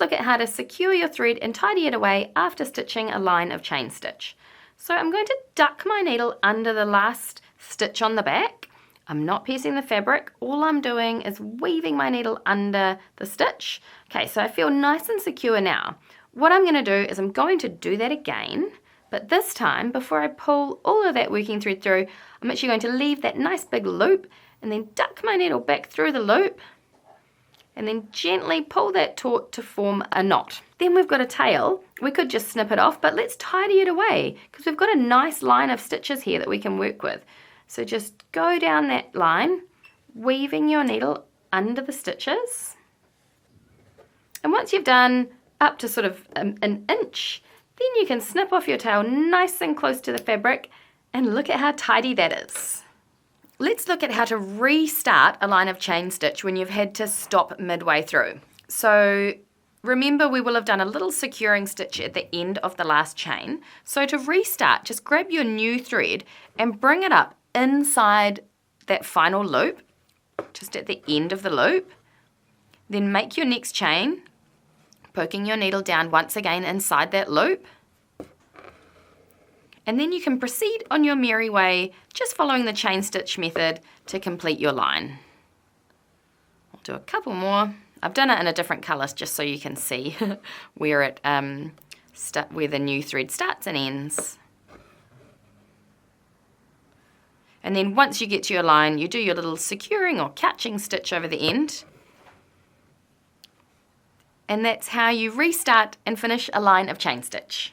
look at how to secure your thread and tidy it away after stitching a line of chain stitch. So I'm going to duck my needle under the last stitch on the back. I'm not piecing the fabric, all I'm doing is weaving my needle under the stitch. Okay, so I feel nice and secure now. What I'm going to do is I'm going to do that again, but this time, before I pull all of that working thread through, I'm actually going to leave that nice big loop and then duck my needle back through the loop and then gently pull that taut to form a knot. Then we've got a tail. We could just snip it off, but let's tidy it away because we've got a nice line of stitches here that we can work with. So just go down that line, weaving your needle under the stitches. And once you've done up to sort of an inch, then you can snip off your tail nice and close to the fabric, and look at how tidy that is. Let's look at how to restart a line of chain stitch when you've had to stop midway through. So remember, we will have done a little securing stitch at the end of the last chain. So to restart, just grab your new thread and bring it up inside that final loop, just at the end of the loop. Then make your next chain, poking your needle down once again inside that loop. And then you can proceed on your merry way, just following the chain stitch method to complete your line. I'll do a couple more. I've done it in a different colour just so you can see where it where the new thread starts and ends. And then once you get to your line, you do your little securing or catching stitch over the end. And that's how you restart and finish a line of chain stitch.